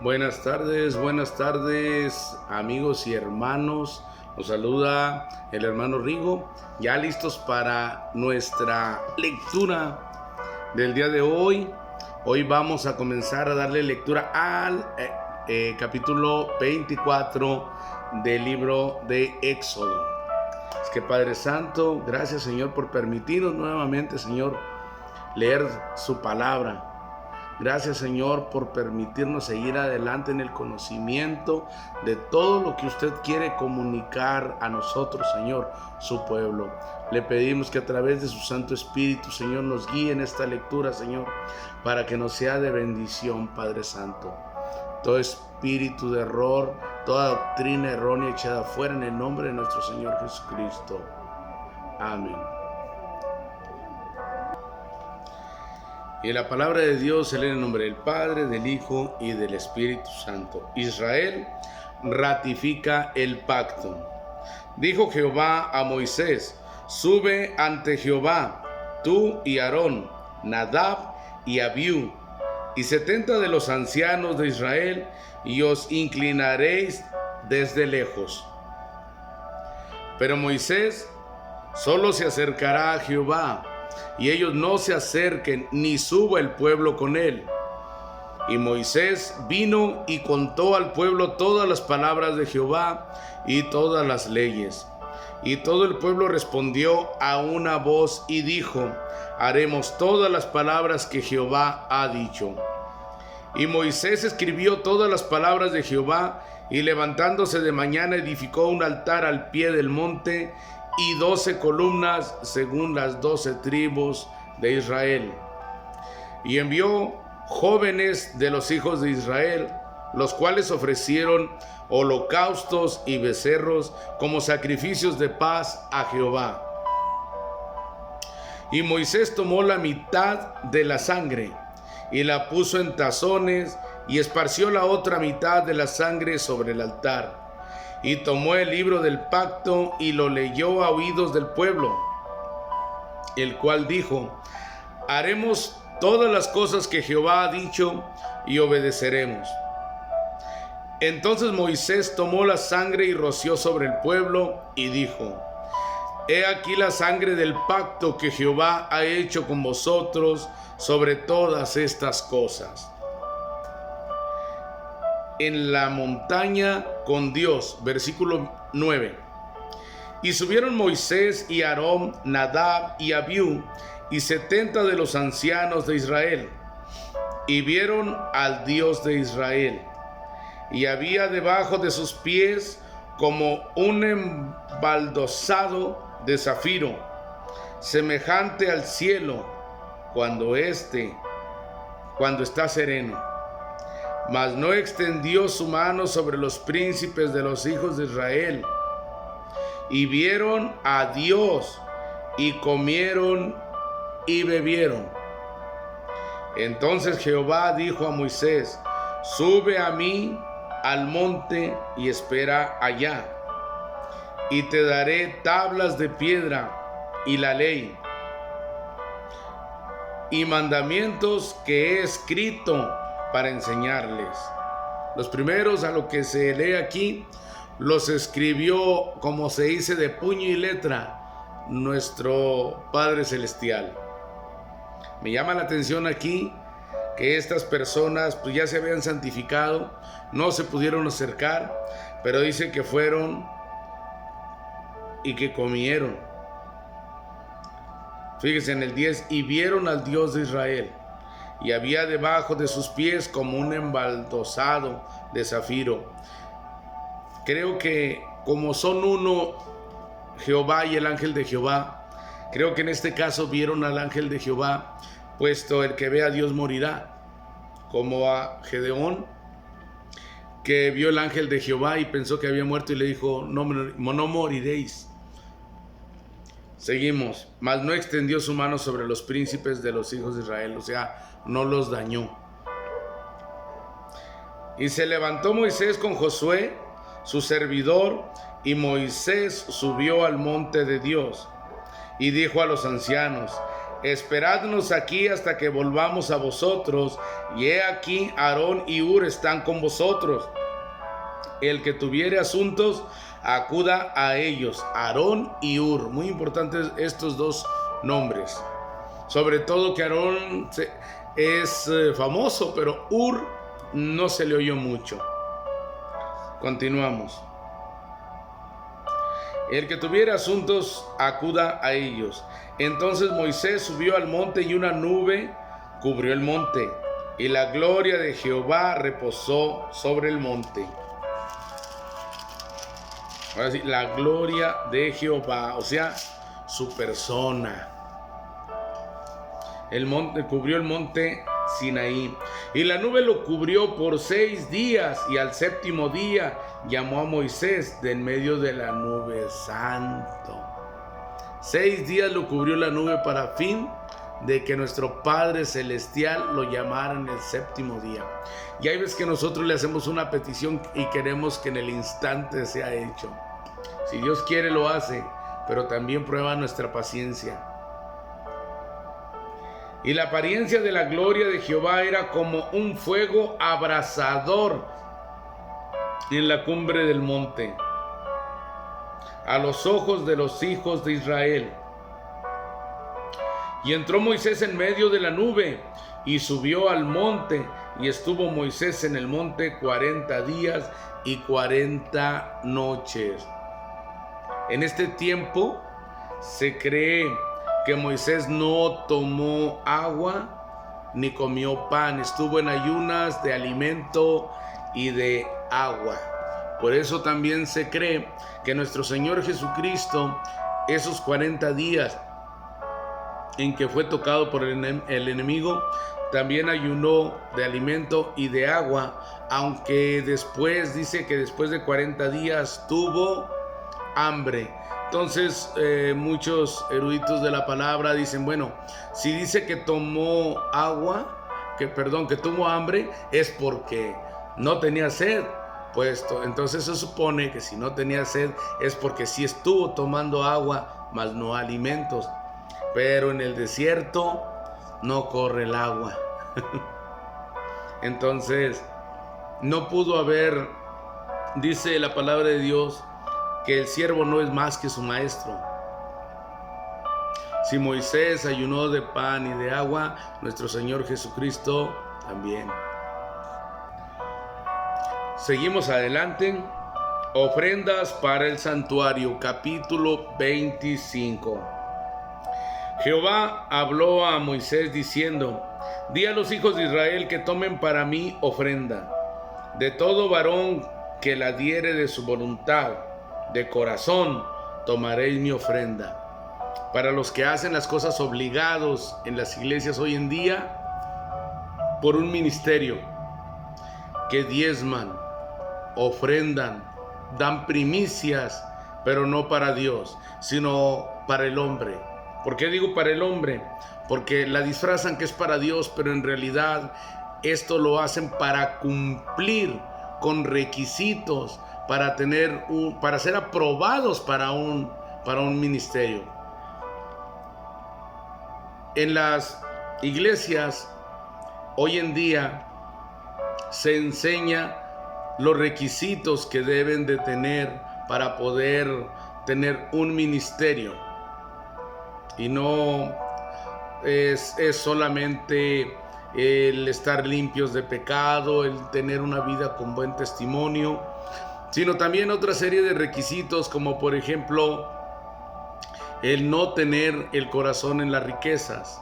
Buenas tardes amigos y hermanos. Nos saluda el hermano Rigo, ya listos para nuestra lectura del día de hoy. Hoy vamos a comenzar a darle lectura al capítulo 24 del libro de Éxodo. Es que Padre Santo, gracias Señor por permitirnos nuevamente, Señor, leer su palabra. Gracias Señor por permitirnos seguir adelante en el conocimiento de todo lo que usted quiere comunicar a nosotros, Señor, su pueblo. Le pedimos que a través de su Santo Espíritu, Señor, nos guíe en esta lectura, Señor, para que nos sea de bendición, Padre Santo. Todo espíritu de error, toda doctrina errónea echada fuera en el nombre de nuestro Señor Jesucristo. Amén. Y la palabra de Dios se lee en el nombre del Padre, del Hijo y del Espíritu Santo. Israel ratifica el pacto. Dijo Jehová a Moisés: sube ante Jehová, tú y Aarón, Nadab y Abiú, y 70 de los ancianos de Israel, y os inclinaréis desde lejos. Pero Moisés solo se acercará a Jehová, y ellos no se acerquen, ni suba el pueblo con él. Y Moisés vino y contó al pueblo todas las palabras de Jehová y todas las leyes. Y todo el pueblo respondió a una voz y dijo: haremos todas las palabras que Jehová ha dicho. Y Moisés escribió todas las palabras de Jehová, y levantándose de mañana edificó un altar al pie del monte, y 12 columnas según las 12 tribus de Israel. Y envió jóvenes de los hijos de Israel, los cuales ofrecieron holocaustos y becerros como sacrificios de paz a Jehová. Y Moisés tomó la mitad de la sangre y la puso en tazones, y esparció la otra mitad de la sangre sobre el altar. Y tomó el libro del pacto y lo leyó a oídos del pueblo, el cual dijo: haremos todas las cosas que Jehová ha dicho y obedeceremos. Entonces Moisés tomó la sangre y roció sobre el pueblo y dijo: he aquí la sangre del pacto que Jehová ha hecho con vosotros sobre todas estas cosas. En la montaña con Dios, versículo 9. Y subieron Moisés y Aarón, Nadab y Abiú, y 70 de los ancianos de Israel, y vieron al Dios de Israel. Y había debajo de sus pies como un embaldosado de zafiro, semejante al cielo cuando está sereno. Mas no extendió su mano sobre los príncipes de los hijos de Israel. Y vieron a Dios, y comieron y bebieron. Entonces Jehová dijo a Moisés: sube a mí al monte y espera allá, y te daré tablas de piedra y la ley y mandamientos que he escrito para enseñarles. Los primeros, a lo que se lee aquí, los escribió, como se dice, de puño y letra, nuestro Padre Celestial. Me llama la atención aquí que estas personas pues ya se habían santificado, no se pudieron acercar, pero dice que fueron y que comieron. Fíjense en el 10, y vieron al Dios de Israel. Y había debajo de sus pies como un embaldosado de zafiro. Creo que como son uno Jehová y el ángel de Jehová, creo que en este caso vieron al ángel de Jehová, puesto el que ve a Dios morirá, como a Gedeón, que vio el ángel de Jehová y pensó que había muerto y le dijo: no moriréis. Seguimos. Mas no extendió su mano sobre los príncipes de los hijos de Israel, o sea, no los dañó. Y se levantó Moisés con Josué, su servidor, y Moisés subió al monte de Dios, y dijo a los ancianos: esperadnos aquí hasta que volvamos a vosotros, y he aquí Aarón y Hur están con vosotros. El que tuviere asuntos, acuda a ellos. Aarón y Hur, muy importantes estos dos nombres. Sobre todo que Aarón es famoso, pero Hur no se le oyó mucho. Continuamos. El que tuviera asuntos, acuda a ellos. Entonces Moisés subió al monte y una nube cubrió el monte, y la gloria de Jehová reposó sobre el monte. Ahora sí, la gloria de Jehová, o sea, su persona. El monte cubrió el monte Sinaí, y la nube lo cubrió por 6 días, y al 7º día llamó a Moisés de en medio de la nube. Santo. 6 días lo cubrió la nube para fin de que nuestro Padre Celestial lo llamara en el 7º día. Y hay veces que nosotros le hacemos una petición y queremos que en el instante sea hecho. Si Dios quiere lo hace, pero también prueba nuestra paciencia. Y la apariencia de la gloria de Jehová era como un fuego abrasador en la cumbre del monte, a los ojos de los hijos de Israel. Y entró Moisés en medio de la nube y subió al monte, y estuvo Moisés en el monte 40 días y 40 noches. En este tiempo se cree que Moisés no tomó agua ni comió pan, estuvo en ayunas de alimento y de agua. Por eso también se cree que nuestro Señor Jesucristo, esos 40 días en que fue tocado por el enemigo, también ayunó de alimento y de agua, aunque después dice que después de 40 días tuvo hambre. Entonces muchos eruditos de la palabra dicen, bueno, si dice que tomó que tuvo hambre, es porque no tenía sed. Pues entonces se supone que si no tenía sed es porque sí estuvo tomando agua, mas no alimentos. Pero en el desierto no corre el agua. Entonces no pudo haber, dice la palabra de Dios, que el siervo no es más que su maestro. Si Moisés ayunó de pan y de agua, nuestro Señor Jesucristo también. Seguimos adelante. Ofrendas para el santuario, capítulo 25. Jehová habló a Moisés diciendo: Di a los hijos de Israel que tomen para mí ofrenda. De todo varón que la diere de su voluntad, de corazón, tomaréis mi ofrenda. Para los que hacen las cosas obligados en las iglesias hoy en día, por un ministerio, que diezman, ofrendan, dan primicias, pero no para Dios, sino para el hombre. ¿Por qué digo para el hombre? Porque la disfrazan que es para Dios, pero en realidad esto lo hacen para cumplir con requisitos, para ser aprobados para un ministerio. En las iglesias hoy en día se enseña los requisitos que deben de tener para poder tener un ministerio, y no es solamente el estar limpios de pecado, el tener una vida con buen testimonio, sino también otra serie de requisitos, como por ejemplo el no tener el corazón en las riquezas.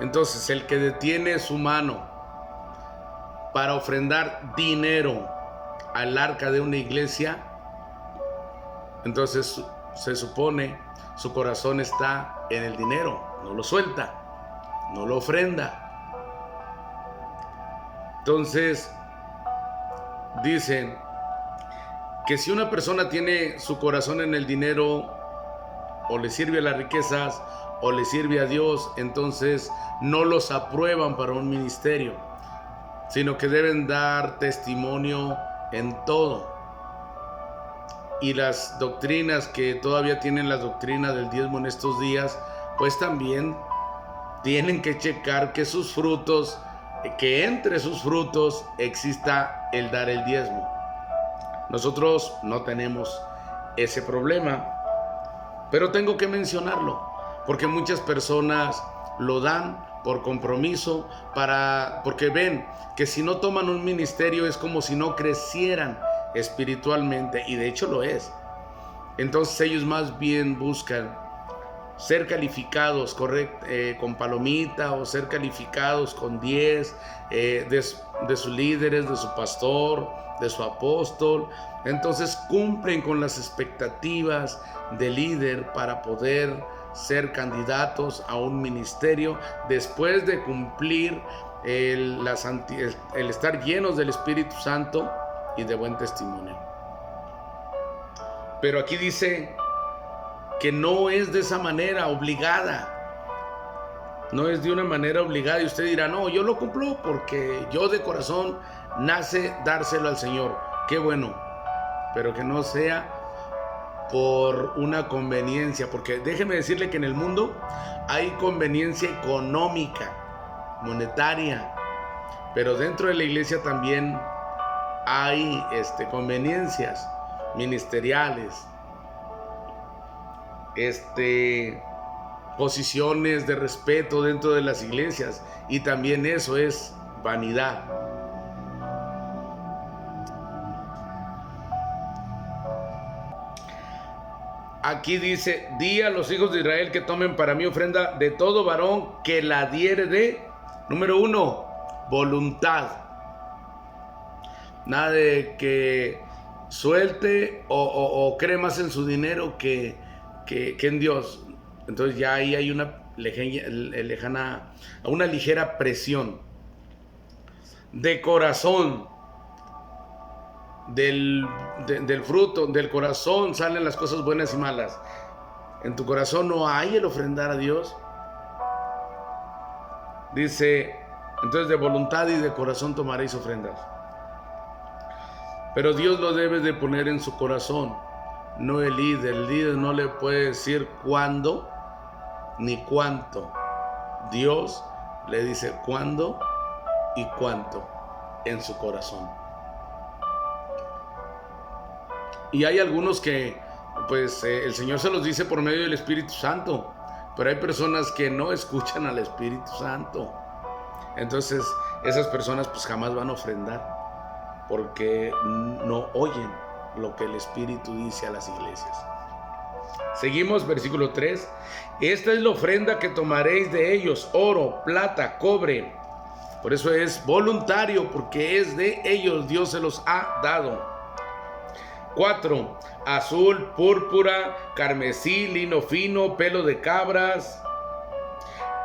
Entonces, el que detiene su mano para ofrendar dinero al arca de una iglesia, entonces se supone su corazón está en el dinero, no lo suelta, no lo ofrenda. Entonces dicen que si una persona tiene su corazón en el dinero, o le sirve a las riquezas o le sirve a Dios, entonces no los aprueban para un ministerio, sino que deben dar testimonio en todo. Y las doctrinas que todavía tienen la doctrina del diezmo en estos días, pues también tienen que checar que sus frutos, que entre sus frutos exista el dar el diezmo. Nosotros no tenemos ese problema, pero tengo que mencionarlo, porque muchas personas lo dan por compromiso, porque ven que si no toman un ministerio es como si no crecieran espiritualmente, y de hecho lo es. Entonces ellos más bien buscan ser calificados con palomita, o ser calificados con 10 de sus líderes, de su pastor, de su apóstol. Entonces cumplen con las expectativas del líder para poder ser candidatos a un ministerio después de cumplir el estar llenos del Espíritu Santo y de buen testimonio. Pero aquí dice que no es de esa manera obligada. No es de una manera obligada, y usted dirá, no, yo lo cumplo porque yo de corazón nace dárselo al Señor. Qué bueno, pero que no sea por una conveniencia, porque déjeme decirle que en el mundo hay conveniencia económica, monetaria, pero dentro de la iglesia también hay conveniencias ministeriales, posiciones de respeto dentro de las iglesias, y también eso es vanidad. Aquí dice: di a los hijos de Israel que tomen para mí ofrenda de todo varón que la diere de, número 1, voluntad. Nada de que suelte o cree más en su dinero que en Dios. Entonces ya ahí hay una ligera presión. De corazón, del fruto del corazón salen las cosas buenas y malas. En tu corazón no hay el ofrendar a Dios. Dice, entonces de voluntad y de corazón tomaréis ofrendas. Pero Dios lo debe de poner en su corazón, no el líder. El líder no le puede decir cuándo ni cuánto. Dios le dice cuándo y cuánto en su corazón. Y hay algunos que el Señor se los dice por medio del Espíritu Santo, pero hay personas que no escuchan al Espíritu Santo. Entonces esas personas jamás van a ofrendar, porque no oyen lo que el Espíritu dice a las iglesias. Seguimos, versículo 3. Esta es la ofrenda que tomaréis de ellos: oro, plata, cobre. Por eso es voluntario, porque es de ellos, Dios se los ha dado. 4. Azul, púrpura, carmesí, lino fino, pelo de cabras,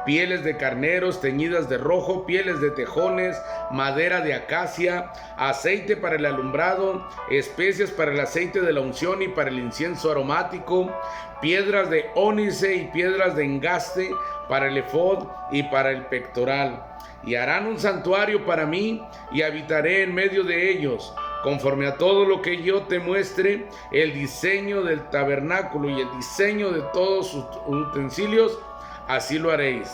pieles de carneros teñidas de rojo, pieles de tejones, madera de acacia, aceite para el alumbrado, especias para el aceite de la unción y para el incienso aromático, piedras de ónice y piedras de engaste para el efod y para el pectoral. Y harán un santuario para mí, y habitaré en medio de ellos. Conforme a todo lo que yo te muestre, el diseño del tabernáculo y el diseño de todos sus utensilios, así lo haréis.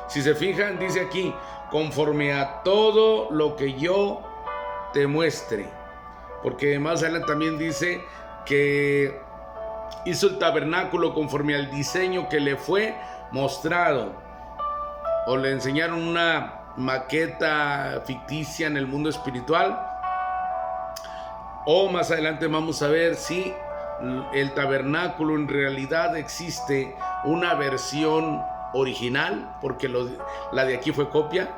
Si se fijan, dice aquí, conforme a todo lo que yo te muestre. Porque más adelante también dice que hizo el tabernáculo conforme al diseño que le fue mostrado. O le enseñaron una maqueta ficticia en el mundo espiritual. O más adelante vamos a ver si el tabernáculo en realidad existe una versión original, porque la de aquí fue copia,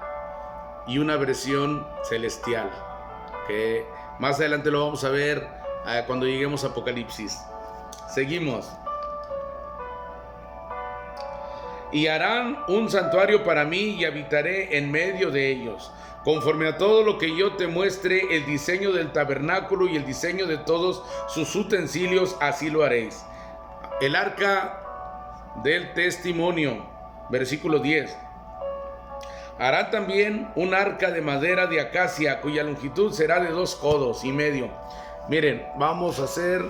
y una versión celestial, que más adelante lo vamos a ver cuando lleguemos a Apocalipsis. Seguimos. Y harán un santuario para mí, y habitaré en medio de ellos. Conforme a todo lo que yo te muestre, el diseño del tabernáculo y el diseño de todos sus utensilios, así lo haréis. El arca del testimonio, versículo 10. Hará también un arca de madera de acacia, cuya longitud será de 2 codos y medio. Miren, vamos a hacer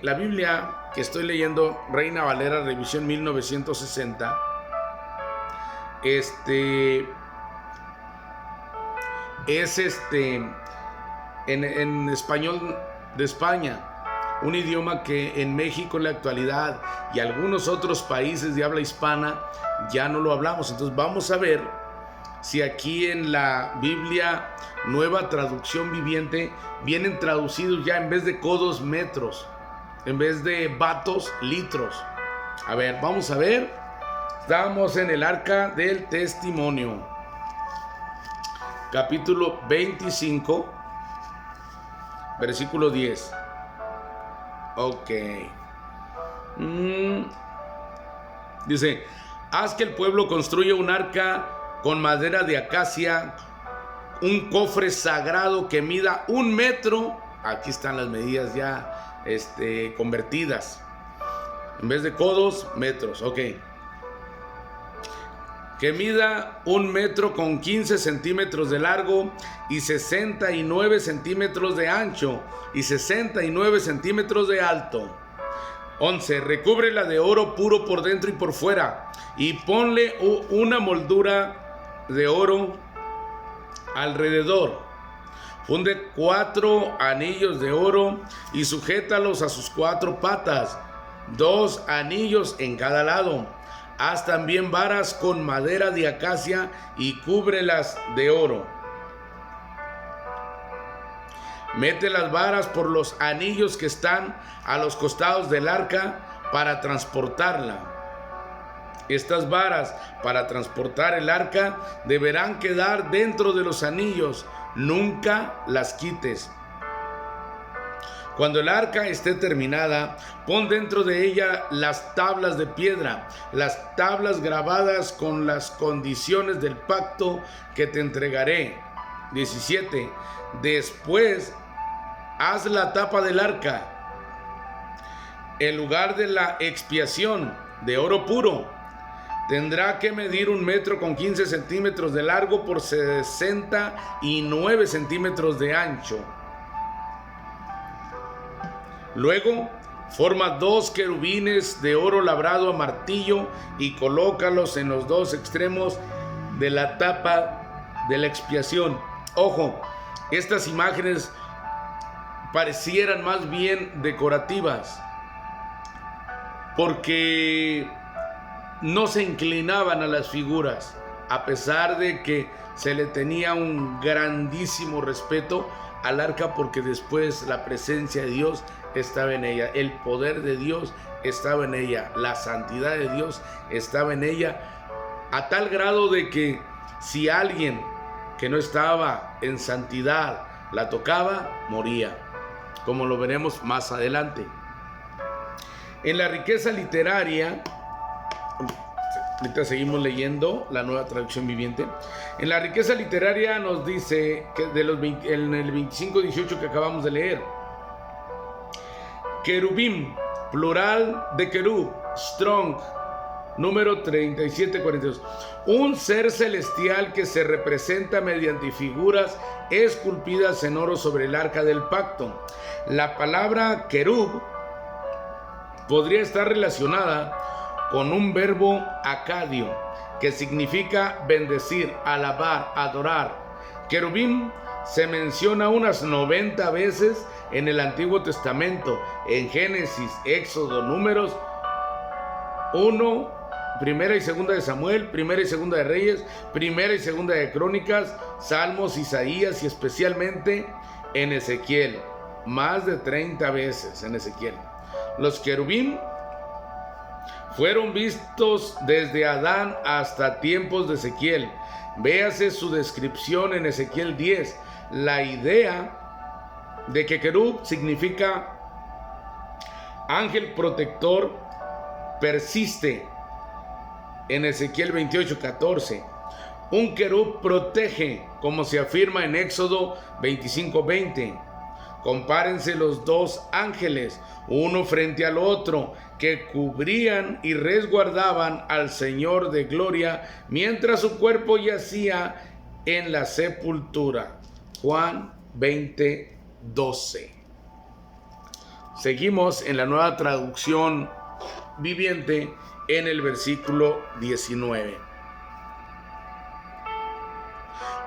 la Biblia que estoy leyendo, Reina Valera, revisión 1960, es en español de España, un idioma que en México en la actualidad y algunos otros países de habla hispana ya no lo hablamos. Entonces vamos a ver si aquí en la Biblia Nueva Traducción Viviente vienen traducidos ya, en vez de codos, metros, en vez de vatos, litros. A ver, vamos a ver. Estamos en el Arca del Testimonio, capítulo 25, versículo 10. Ok. Dice: haz que el pueblo construya un arca con madera de acacia, un cofre sagrado que mida 1 metro. Aquí están las medidas ya convertidas. En vez de codos, metros. Ok. Que mida 1 metro con 15 centímetros de largo y 69 centímetros de ancho y 69 centímetros de alto. 11. Recúbrela de oro puro por dentro y por fuera, y ponle una moldura de oro alrededor. Funde 4 anillos de oro y sujétalos a sus 4 patas, 2 anillos en cada lado. Haz también varas con madera de acacia y cúbrelas de oro. Mete las varas por los anillos que están a los costados del arca para transportarla. Estas varas para transportar el arca deberán quedar dentro de los anillos. Nunca las quites. Cuando el arca esté terminada, pon dentro de ella las tablas de piedra, las tablas grabadas con las condiciones del pacto que te entregaré. 17. Después, haz la tapa del arca, el lugar de la expiación, de oro puro. Tendrá que medir 1 metro con 15 centímetros de largo por 69 centímetros de ancho. Luego, forma 2 querubines de oro labrado a martillo y colócalos en los 2 extremos de la tapa de la expiación. Ojo, estas imágenes parecieran más bien decorativas, porque no se inclinaban a las figuras, a pesar de que se le tenía un grandísimo respeto al arca, porque después la presencia de Dios estaba en ella, el poder de Dios estaba en ella, la santidad de Dios estaba en ella, a tal grado de que si alguien que no estaba en santidad la tocaba, moría, como lo veremos más adelante. En la riqueza literaria, ahorita seguimos leyendo la Nueva Traducción Viviente. En la riqueza literaria nos dice que en el 25:18 que acabamos de leer: querubim, plural de querub, Strong, número 3742. Un ser celestial que se representa mediante figuras esculpidas en oro sobre el arca del pacto. La palabra querub podría estar relacionada con un verbo acadio que significa bendecir, alabar, adorar. Querubim se menciona unas 90 veces en el Antiguo Testamento, en Génesis, Éxodo, Números 1, Primera y Segunda de Samuel, Primera y Segunda de Reyes, Primera y Segunda de Crónicas, Salmos, Isaías y especialmente en Ezequiel, más de 30 veces en Ezequiel. Los querubín fueron vistos desde Adán hasta tiempos de Ezequiel. Véase su descripción en Ezequiel 10. La idea de que querub significa ángel protector persiste en Ezequiel 28:14. Un querub protege, como se afirma en Éxodo 25:20. Compárense los 2 ángeles, uno frente al otro, que cubrían y resguardaban al Señor de gloria mientras su cuerpo yacía en la sepultura. Juan 20:12. Seguimos en la Nueva Traducción Viviente en el versículo 19.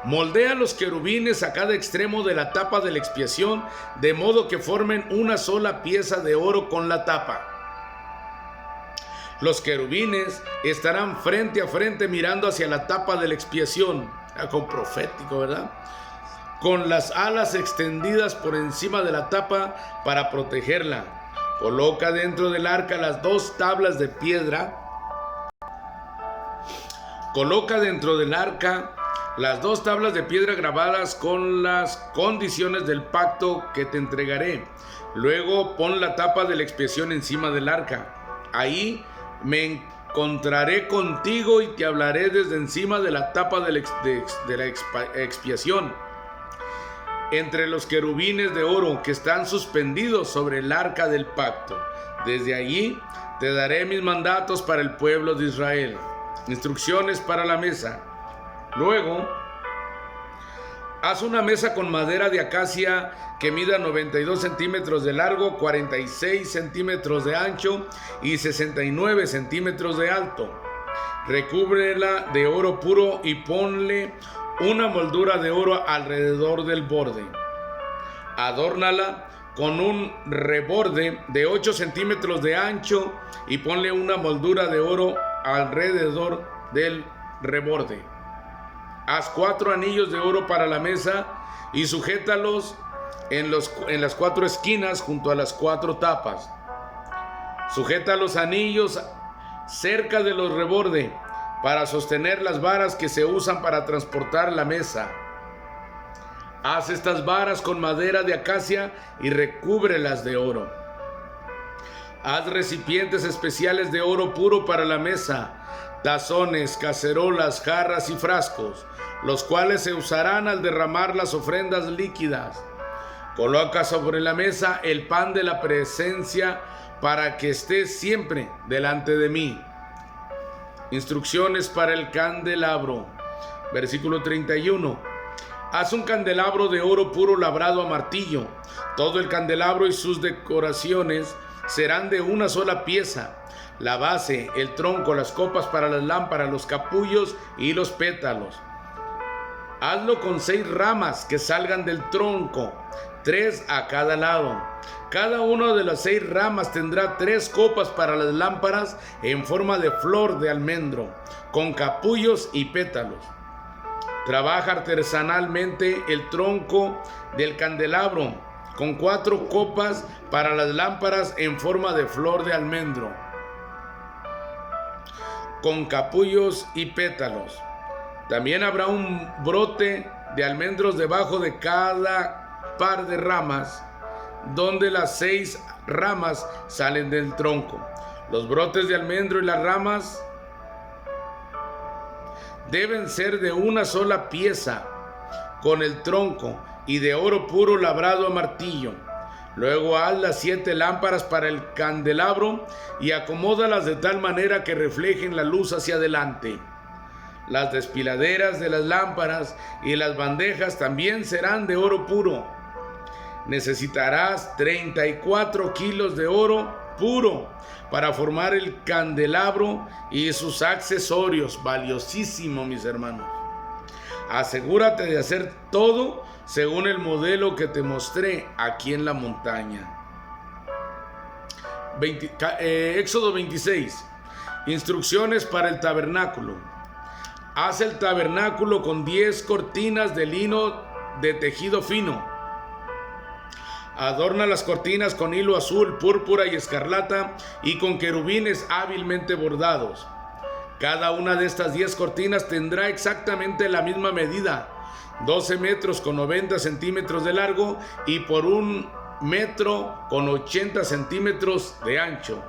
Moldea los querubines a cada extremo de la tapa de la expiación, de modo que formen una sola pieza de oro con la tapa. Los querubines estarán frente a frente mirando hacia la tapa de la expiación. Algo profético, ¿verdad? Con las alas extendidas por encima de la tapa para protegerla. Coloca dentro del arca las dos tablas de piedra. Coloca dentro del arca las dos tablas de piedra grabadas con las condiciones del pacto que te entregaré. Luego pon la tapa de la expiación encima del arca. Ahí me encontraré contigo y te hablaré desde encima de la tapa de la expiación, entre los querubines de oro que están suspendidos sobre el arca del pacto. Desde allí te daré mis mandatos para el pueblo de Israel. Instrucciones para la mesa. Luego, haz una mesa con madera de acacia que mida 92 centímetros de largo, 46 centímetros de ancho y 69 centímetros de alto. Recúbrela de oro puro y ponle una moldura de oro alrededor del borde. Adórnala con un reborde de 8 centímetros de ancho y ponle una moldura de oro alrededor del reborde. Haz 4 anillos de oro para la mesa y sujétalos en las 4 esquinas junto a las 4 tapas. Sujeta los anillos cerca de los rebordes para sostener las varas que se usan para transportar la mesa. Haz estas varas con madera de acacia y recúbrelas de oro. Haz recipientes especiales de oro puro para la mesa, tazones, cacerolas, jarras y frascos, los cuales se usarán al derramar las ofrendas líquidas. Coloca sobre la mesa el pan de la presencia para que esté siempre delante de mí. Instrucciones para el candelabro. Versículo 31. Haz un candelabro de oro puro labrado a martillo. Todo el candelabro y sus decoraciones serán de una sola pieza. La base, el tronco, las copas para las lámparas, los capullos y los pétalos. Hazlo con 6 ramas que salgan del tronco, 3 a cada lado. Cada una de las 6 ramas tendrá 3 copas para las lámparas en forma de flor de almendro, con capullos y pétalos. Trabaja artesanalmente el tronco del candelabro, con 4 copas para las lámparas en forma de flor de almendro, con capullos y pétalos. También habrá un brote de almendros debajo de cada par de ramas, donde las 6 ramas salen del tronco. Los brotes de almendro y las ramas deben ser de una sola pieza con el tronco y de oro puro labrado a martillo. Luego haz las 7 lámparas para el candelabro y acomódalas de tal manera que reflejen la luz hacia adelante. Las despiladeras de las lámparas y las bandejas también serán de oro puro. Necesitarás 34 kilos de oro puro para formar el candelabro y sus accesorios. Valiosísimo, mis hermanos. Asegúrate de hacer todo según el modelo que te mostré aquí en la montaña. Éxodo 26. Instrucciones para el tabernáculo. Haz el tabernáculo con 10 cortinas de lino de tejido fino. Adorna las cortinas con hilo azul, púrpura y escarlata y con querubines hábilmente bordados. Cada una de estas 10 cortinas tendrá exactamente la misma medida, 12 metros con 90 centímetros de largo y por 1 metro con 80 centímetros de ancho.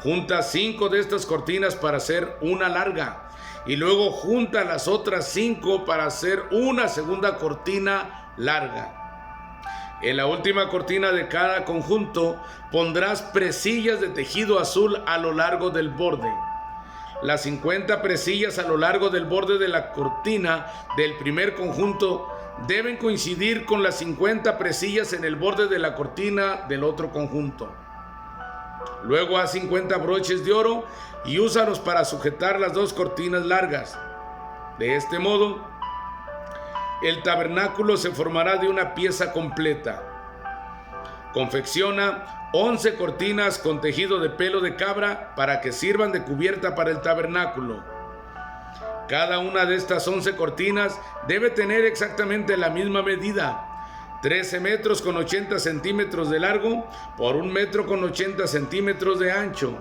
Junta 5 de estas cortinas para hacer una larga y luego junta las otras 5 para hacer una segunda cortina larga. En la última cortina de cada conjunto pondrás presillas de tejido azul a lo largo del borde. Las 50 presillas a lo largo del borde de la cortina del primer conjunto deben coincidir con las 50 presillas en el borde de la cortina del otro conjunto. Luego haz 50 broches de oro y úsalos para sujetar las dos cortinas largas. De este modo, el tabernáculo se formará de una pieza completa. Confecciona 11 cortinas con tejido de pelo de cabra para que sirvan de cubierta para el tabernáculo. Cada una de estas 11 cortinas debe tener exactamente la misma medida: 13 metros con 80 centímetros de largo por 1 metro con 80 centímetros de ancho.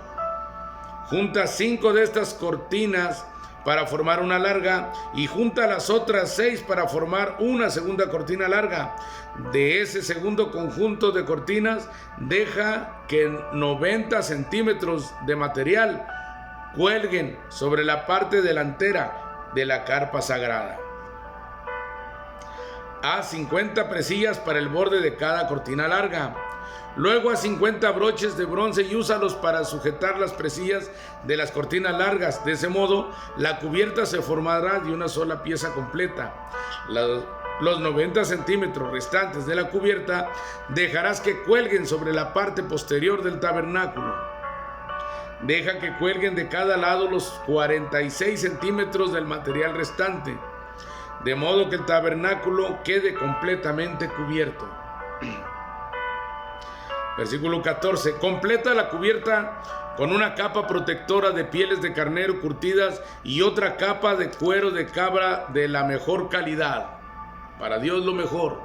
Junta 5 de estas cortinas para formar una larga y junta las otras 6 para formar una segunda cortina larga. De ese segundo conjunto de cortinas, deja que 90 centímetros de material cuelguen sobre la parte delantera de la carpa sagrada. Haz 50 presillas para el borde de cada cortina larga. Luego haz 50 broches de bronce y úsalos para sujetar las presillas de las cortinas largas. De ese modo, la cubierta se formará de una sola pieza completa. Los 90 centímetros restantes de la cubierta dejarás que cuelguen sobre la parte posterior del tabernáculo. Deja que cuelguen de cada lado los 46 centímetros del material restante, de modo que el tabernáculo quede completamente cubierto. Versículo 14. Completa la cubierta con una capa protectora de pieles de carnero curtidas y otra capa de cuero de cabra de la mejor calidad. Para Dios lo mejor.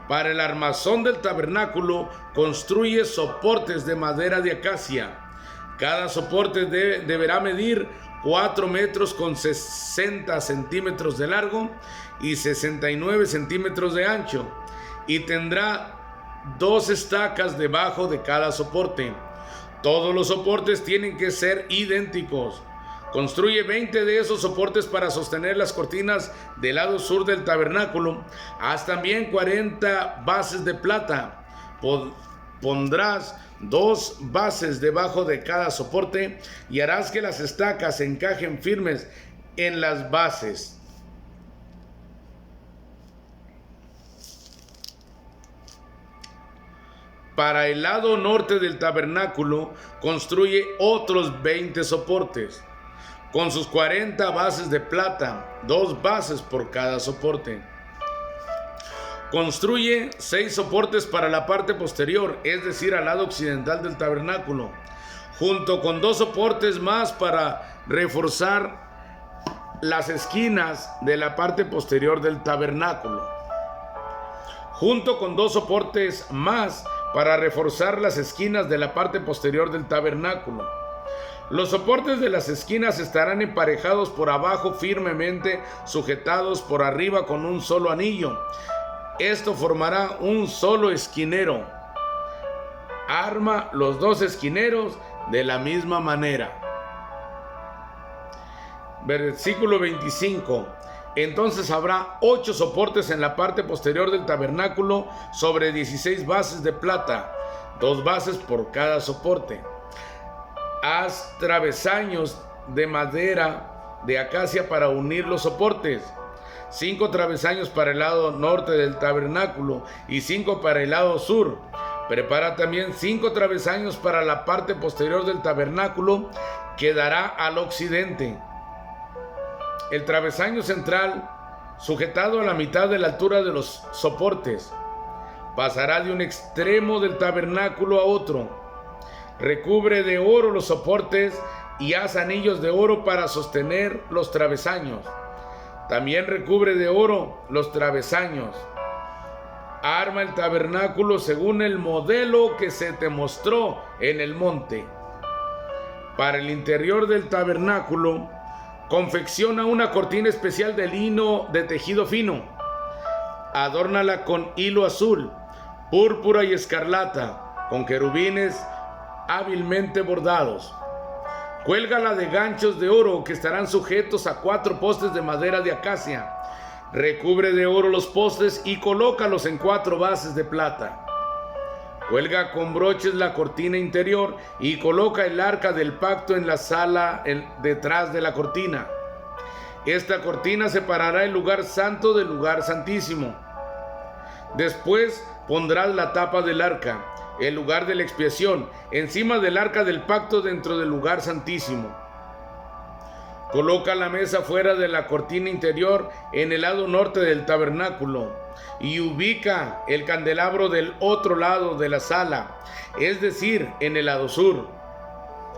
Para el armazón del tabernáculo construye soportes de madera de acacia. Cada soporte deberá medir 4 metros con 60 centímetros de largo y 69 centímetros de ancho, y tendrá 2 estacas debajo de cada soporte. Todos los soportes tienen que ser idénticos. Construye 20 de esos soportes para sostener las cortinas del lado sur del tabernáculo. Haz también 40 bases de plata. Pondrás 2 bases debajo de cada soporte y harás que las estacas se encajen firmes en las bases. Para el lado norte del tabernáculo, construye otros 20 soportes, con sus 40 bases de plata, 2 bases por cada soporte. Construye 6 soportes para la parte posterior, es decir, al lado occidental del tabernáculo, junto con 2 soportes más para reforzar las esquinas de la parte posterior del tabernáculo. Junto con 2 soportes más para reforzar las esquinas de la parte posterior del tabernáculo. Los soportes de las esquinas estarán emparejados por abajo, firmemente sujetados por arriba con un solo anillo. Esto formará un solo esquinero. Arma los 2 esquineros de la misma manera. Versículo 25. Entonces habrá 8 soportes en la parte posterior del tabernáculo sobre 16 bases de plata, 2 bases por cada soporte. Haz travesaños de madera de acacia para unir los soportes. 5 travesaños para el lado norte del tabernáculo y 5 para el lado sur. Prepara también 5 travesaños para la parte posterior del tabernáculo que dará al occidente. El travesaño central, sujetado a la mitad de la altura de los soportes, pasará de un extremo del tabernáculo a otro. Recubre de oro los soportes y haz anillos de oro para sostener los travesaños. También recubre de oro los travesaños. Arma el tabernáculo según el modelo que se te mostró en el monte. Para el interior del tabernáculo, confecciona una cortina especial de lino de tejido fino. Adórnala con hilo azul, púrpura y escarlata, con querubines hábilmente bordados. Cuélgala de ganchos de oro que estarán sujetos a 4 postes de madera de acacia. Recubre de oro los postes y colócalos en 4 bases de plata. Cuelga con broches la cortina interior y coloca el arca del pacto en la sala detrás de la cortina. Esta cortina separará el lugar santo del lugar santísimo. Después pondrás la tapa del arca, el lugar de la expiación, encima del arca del pacto dentro del lugar santísimo. Coloca la mesa fuera de la cortina interior en el lado norte del tabernáculo y ubica el candelabro del otro lado de la sala, es decir, en el lado sur.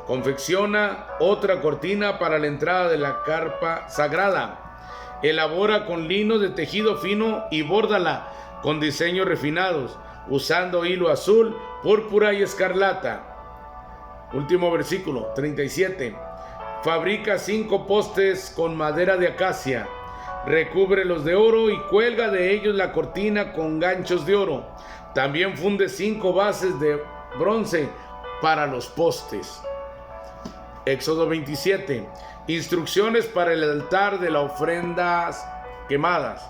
Confecciona otra cortina para la entrada de la carpa sagrada. Elabora con lino de tejido fino y bórdala con diseños refinados, usando hilo azul, púrpura y escarlata. Último versículo, 37. Fabrica 5 postes con madera de acacia, recúbrelos de oro y cuelga de ellos la cortina con ganchos de oro. También funde 5 bases de bronce para los postes. Éxodo 27. Instrucciones para el altar de las ofrendas quemadas.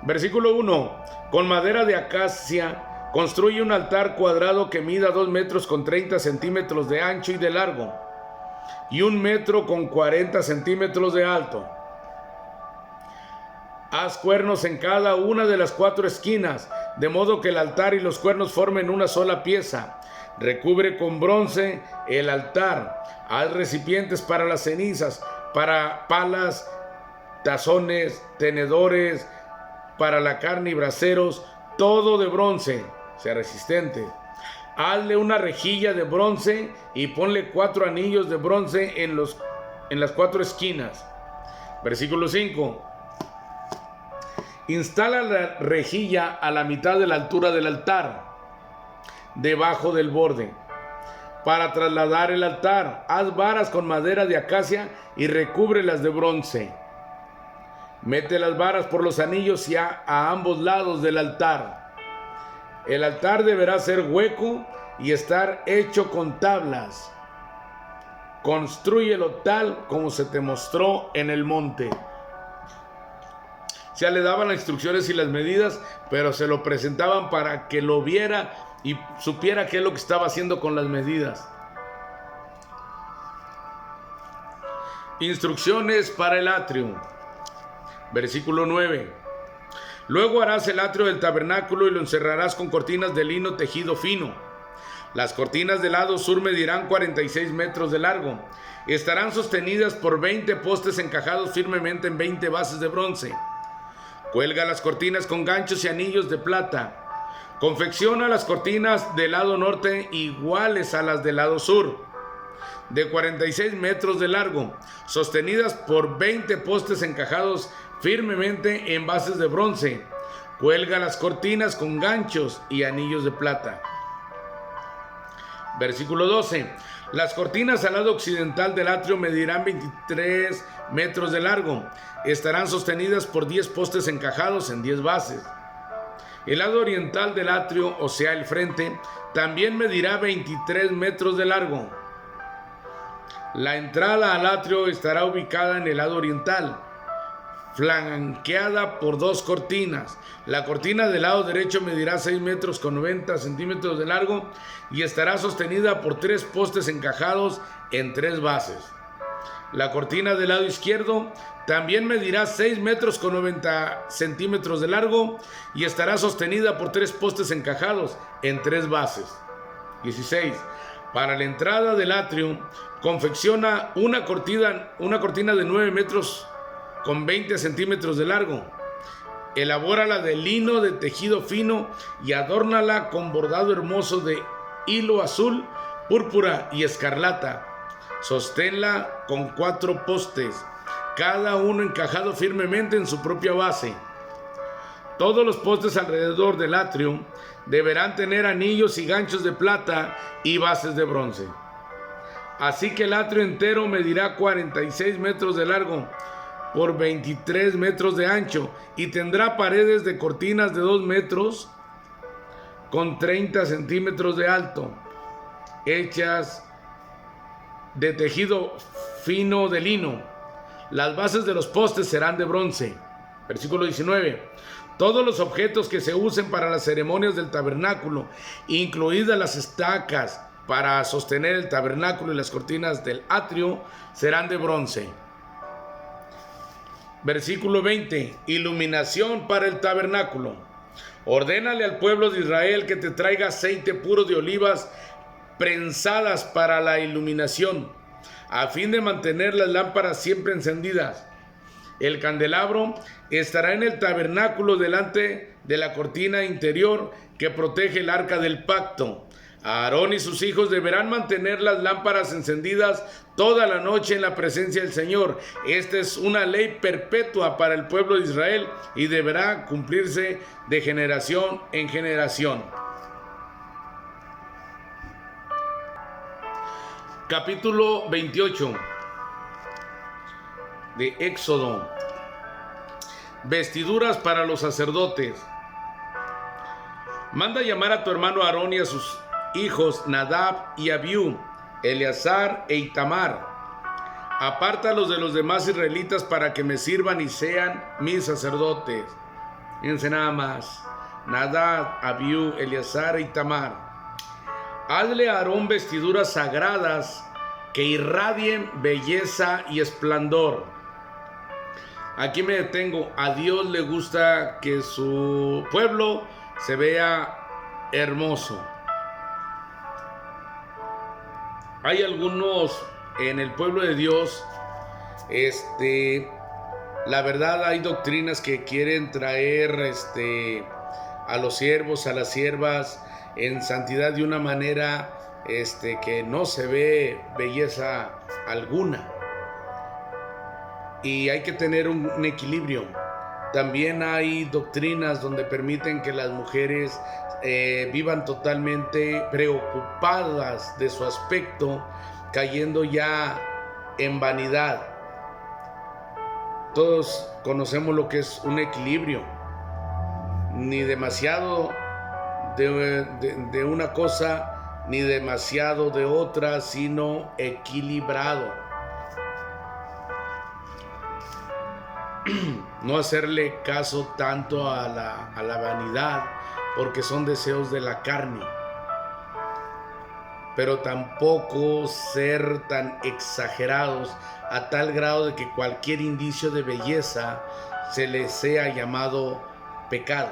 Versículo 1. Con madera de acacia construye un altar cuadrado que mida 2 metros con 30 centímetros de ancho y de largo, y 1 metro con 40 centímetros de alto. Haz cuernos en cada una de las 4 esquinas, de modo que el altar y los cuernos formen una sola pieza. Recubre con bronce el altar. Haz recipientes para las cenizas, para palas, tazones, tenedores, para la carne y braseros, todo de bronce, sea resistente. Hazle una rejilla de bronce y ponle 4 anillos de bronce en las 4 esquinas. Versículo 5. Instala la rejilla a la mitad de la altura del altar, debajo del borde. Para trasladar el altar, haz varas con madera de acacia y recúbrelas de bronce. Mete las varas por los anillos y a ambos lados del altar. El altar deberá ser hueco y estar hecho con tablas. Constrúyelo tal como se te mostró en el monte. O sea, le daban las instrucciones y las medidas, pero se lo presentaban para que lo viera y supiera qué es lo que estaba haciendo con las medidas. Instrucciones para el atrio. Versículo 9. Luego harás el atrio del tabernáculo y lo encerrarás con cortinas de lino tejido fino. Las cortinas del lado sur medirán 46 metros de largo. Estarán sostenidas por 20 postes encajados firmemente en 20 bases de bronce. Cuelga las cortinas con ganchos y anillos de plata. Confecciona las cortinas del lado norte iguales a las del lado sur, de 46 metros de largo, sostenidas por 20 postes encajados firmemente en bases de bronce. Cuelga las cortinas con ganchos y anillos de plata. Versículo 12. Las cortinas al lado occidental del atrio medirán 23 metros de largo. Estarán sostenidas por 10 postes encajados en 10 bases. El lado oriental del atrio, o sea el frente, también medirá 23 metros de largo. La entrada al atrio estará ubicada en el lado oriental, flanqueada por 2 cortinas. La cortina del lado derecho medirá 6 metros con 90 centímetros de largo y estará sostenida por 3 postes encajados en 3 bases. La cortina del lado izquierdo también medirá 6 metros con 90 centímetros de largo y estará sostenida por 3 postes encajados en 3 bases. 16. Para la entrada del atrio, confecciona una cortina de 9 metros con 20 centímetros de largo. Elabórala de lino de tejido fino y adórnala con bordado hermoso de hilo azul, púrpura y escarlata. Sosténla con 4 postes, cada uno encajado firmemente en su propia base. Todos los postes alrededor del atrio deberán tener anillos y ganchos de plata y bases de bronce. Así que el atrio entero medirá 46 metros de largo por 23 metros de ancho y tendrá paredes de cortinas de 2 metros con 30 centímetros de alto, hechas de tejido fino de lino. Las bases de los postes serán de bronce. Versículo 19. Todos los objetos que se usen para las ceremonias del tabernáculo, incluidas las estacas para sostener el tabernáculo y las cortinas del atrio, serán de bronce. Versículo 20. Iluminación para el tabernáculo. Ordénale al pueblo de Israel que te traiga aceite puro de olivas prensadas para la iluminación, a fin de mantener las lámparas siempre encendidas. El candelabro estará en el tabernáculo delante de la cortina interior que protege el arca del pacto. Aarón y sus hijos deberán mantener las lámparas encendidas toda la noche en la presencia del Señor. Esta es una ley perpetua para el pueblo de Israel y deberá cumplirse de generación en generación. Capítulo 28 de Éxodo. Vestiduras para los sacerdotes. Manda llamar a tu hermano Aarón y a sus hijos Nadab y Abiú, Eleazar e Itamar. Apártalos de los demás israelitas para que me sirvan y sean mis sacerdotes. Fíjense nada más. Nadab, Abiú, Eleazar e Itamar. Hazle a Aarón vestiduras sagradas que irradien belleza y esplendor. Aquí me detengo. A Dios le gusta que su pueblo se vea hermoso. Hay algunos en el pueblo de Dios, la verdad hay doctrinas que quieren traer a los siervos, a las siervas en santidad de una manera que no se ve belleza alguna. Y hay que tener un equilibrio. También hay doctrinas donde permiten que las mujeres vivan totalmente preocupadas de su aspecto, cayendo ya en vanidad. Todos conocemos lo que es un equilibrio, ni demasiado de una cosa, ni demasiado de otra, sino equilibrado. No hacerle caso tanto a la vanidad, porque son deseos de la carne, pero tampoco ser tan exagerados a tal grado de que cualquier indicio de belleza se le sea llamado pecado,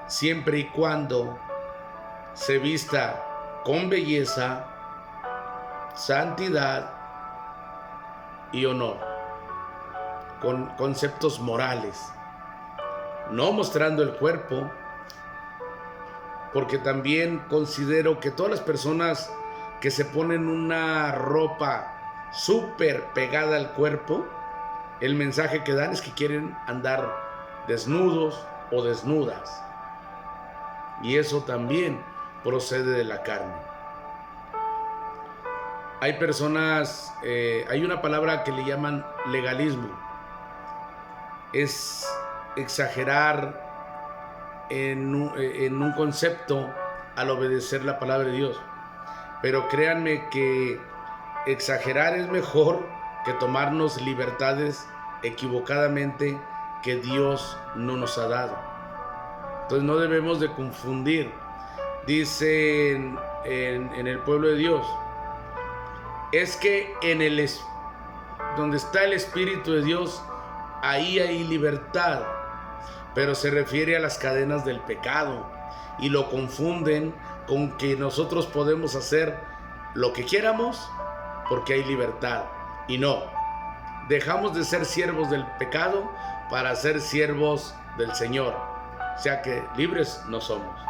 siempre y cuando se vista con belleza, santidad y honor, con conceptos morales, no mostrando el cuerpo, porque también considero que todas las personas que se ponen una ropa súper pegada al cuerpo, el mensaje que dan es que quieren andar desnudos o desnudas, y eso también procede de la carne. Hay personas, hay una palabra que le llaman legalismo. Es exagerar en un concepto al obedecer la palabra de Dios. Pero créanme que exagerar es mejor que tomarnos libertades equivocadamente que Dios no nos ha dado. Entonces no debemos de confundir. Dicen en el pueblo de Dios, es que donde está el Espíritu de Dios, ahí hay libertad, pero se refiere a las cadenas del pecado y lo confunden con que nosotros podemos hacer lo que quieramos porque hay libertad. Y no, dejamos de ser siervos del pecado para ser siervos del Señor, o sea que libres no somos.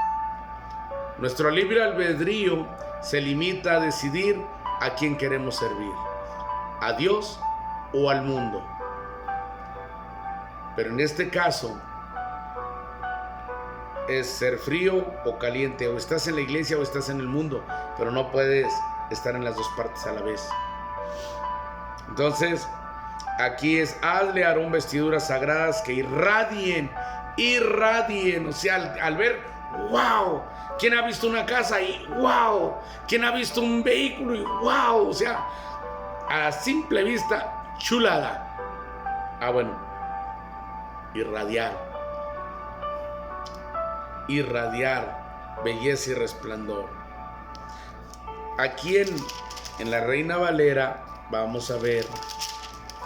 Nuestro libre albedrío se limita a decidir a quién queremos servir, a Dios o al mundo. Pero en este caso es ser frío o caliente, o estás en la iglesia o estás en el mundo, pero no puedes estar en las dos partes a la vez. Entonces aquí es: hazle a Aarón vestiduras sagradas que irradien, o sea, al ver, wow. ¿Quién ha visto una casa y wow? ¿Quién ha visto un vehículo y wow? O sea, a simple vista, chulada. Bueno, irradiar belleza y resplandor. Aquí en la Reina Valera vamos a ver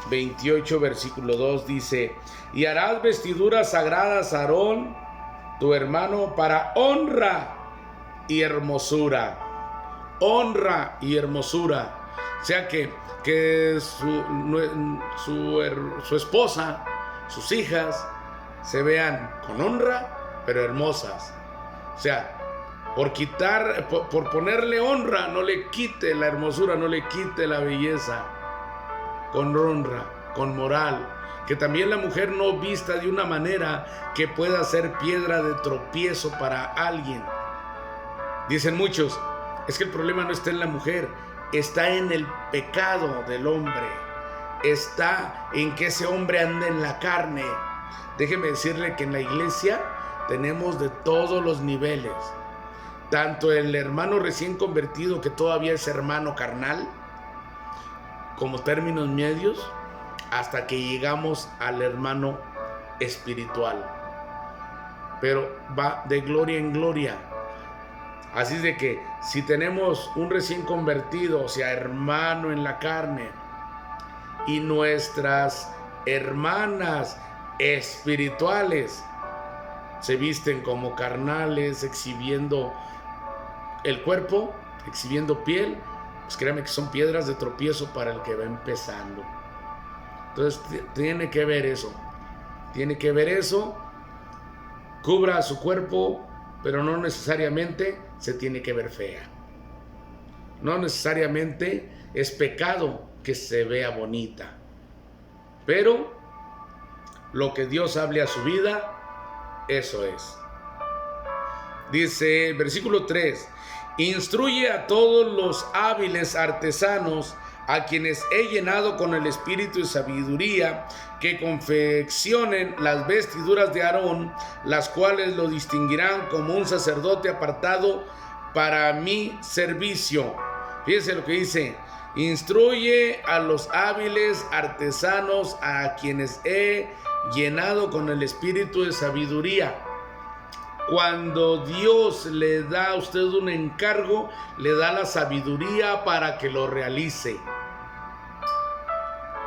28, versículo 2 dice: y harás vestiduras sagradas a Aarón, tu hermano, para honra y hermosura. Honra y hermosura. O sea que su esposa, sus hijas, se vean con honra, pero hermosas. O sea, por ponerle honra, no le quite la hermosura, no le quite la belleza. Con honra, con moral. Que también la mujer no vista de una manera que pueda ser piedra de tropiezo para alguien. Dicen muchos, es que el problema no está en la mujer, está en el pecado del hombre, está en que ese hombre anda en la carne. Déjeme decirle que en la iglesia tenemos de todos los niveles, tanto el hermano recién convertido, que todavía es hermano carnal, como términos medios, hasta que llegamos al hermano espiritual, pero va de gloria en gloria. Así es de que si tenemos un recién convertido, o sea, hermano en la carne, y nuestras hermanas espirituales se visten como carnales, exhibiendo el cuerpo, exhibiendo piel, pues créame que son piedras de tropiezo para el que va empezando. Entonces tiene que ver eso, cubra su cuerpo, pero no necesariamente se tiene que ver fea. No necesariamente es pecado que se vea bonita, pero lo que Dios hable a su vida, eso es. Dice versículo 3: instruye a todos los hábiles artesanos, a quienes he llenado con el espíritu de sabiduría, que confeccionen las vestiduras de Aarón, las cuales lo distinguirán como un sacerdote apartado para mi servicio. Fíjense lo que dice: instruye a los hábiles artesanos, a quienes he llenado con el espíritu de sabiduría. Cuando Dios le da a usted un encargo, le da la sabiduría para que lo realice.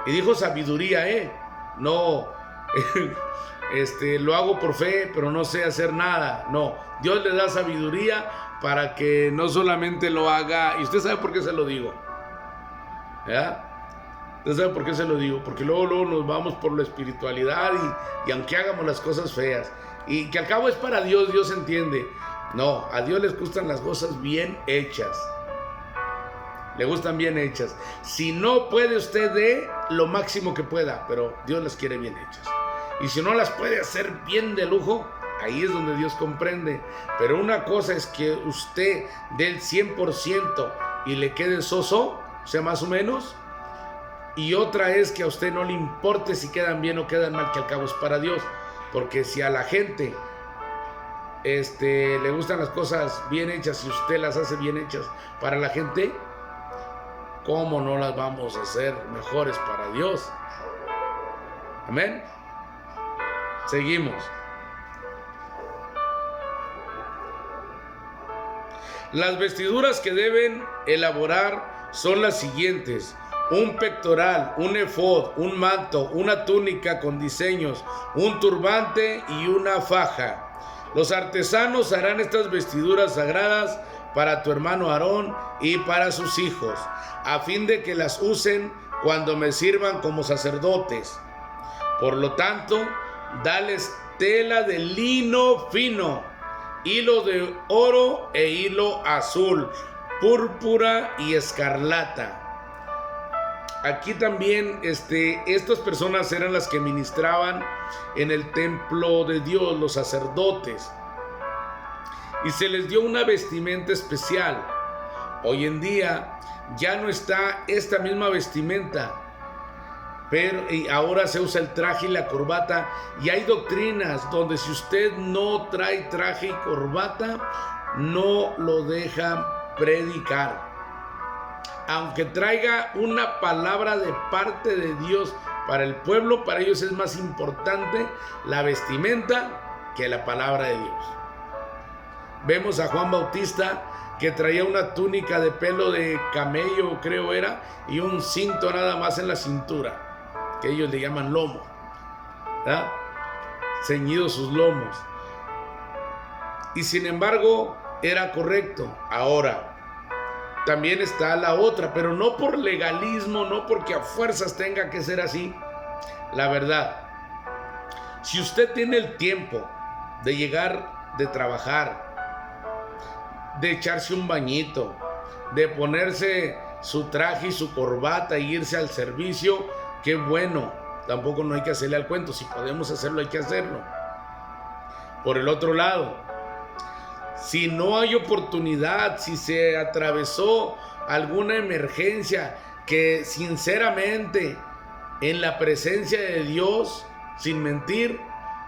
Y dijo sabiduría, no, lo hago por fe, pero no sé hacer nada. No, Dios le da sabiduría para que no solamente lo haga. Y usted sabe por qué se lo digo, ¿verdad? Usted sabe por qué se lo digo, porque luego nos vamos por la espiritualidad y aunque hagamos las cosas feas, y que al cabo es para Dios, Dios entiende. No, a Dios les gustan las cosas bien hechas. Le gustan bien hechas. Si no puede usted, dé lo máximo que pueda, pero Dios las quiere bien hechas. Y si no las puede hacer bien de lujo, ahí es donde Dios comprende. Pero una cosa es que usted dé el 100% y le quede soso, o sea, más o menos. Y otra es que a usted no le importe si quedan bien o quedan mal, que al cabo es para Dios. Porque si a la gente le gustan las cosas bien hechas y usted las hace bien hechas para la gente, ¿cómo no las vamos a hacer mejores para Dios? Amén. Seguimos. Las vestiduras que deben elaborar son las siguientes: un pectoral, un efod, un manto, una túnica con diseños, un turbante y una faja. Los artesanos harán estas vestiduras sagradas para tu hermano Aarón y para sus hijos, a fin de que las usen cuando me sirvan como sacerdotes. Por lo tanto, dales tela de lino fino, hilo de oro e hilo azul, púrpura y escarlata. Aquí también estas personas eran las que ministraban en el templo de Dios, los sacerdotes, y se les dio una vestimenta especial. Hoy en día ya no está esta misma vestimenta, pero ahora se usa el traje y la corbata, y hay doctrinas donde si usted no trae traje y corbata, no lo dejan predicar. Aunque traiga una palabra de parte de Dios para el pueblo, para ellos es más importante la vestimenta que la palabra de Dios. Vemos a Juan Bautista, que traía una túnica de pelo de camello, creo era, y un cinto nada más en la cintura. que ellos le llaman lomo, ¿verdad? Ceñidos sus lomos. Y sin embargo, era correcto. Ahora, también está la otra, pero no por legalismo, no porque a fuerzas tenga que ser así. La verdad, si usted tiene el tiempo de llegar, de trabajar, de echarse un bañito, de ponerse su traje y su corbata e irse al servicio, qué bueno. Tampoco no hay que hacerle al cuento. Si podemos hacerlo, hay que hacerlo. Por el otro lado, si no hay oportunidad, si se atravesó alguna emergencia que sinceramente en la presencia de Dios, sin mentir,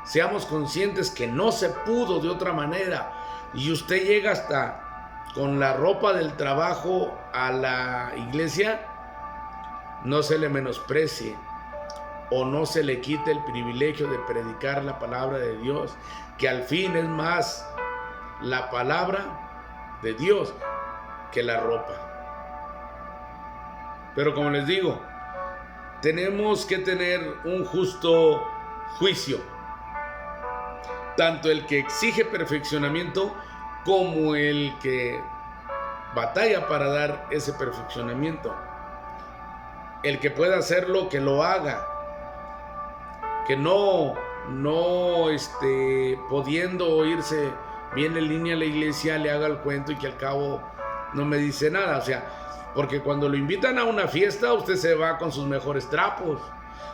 seamos conscientes que no se pudo de otra manera y usted llega hasta con la ropa del trabajo a la iglesia, no se le menosprecie o no se le quite el privilegio de predicar la palabra de Dios, que al fin es más la palabra de Dios que la ropa. Pero como les digo, tenemos que tener un justo juicio, tanto el que exige perfeccionamiento como el que batalla para dar ese perfeccionamiento. El que pueda hacerlo, que lo haga, que no pudiendo irse bien en línea a la iglesia, le haga el cuento y que al cabo no me dice nada. O sea, porque cuando lo invitan a una fiesta, usted se va con sus mejores trapos.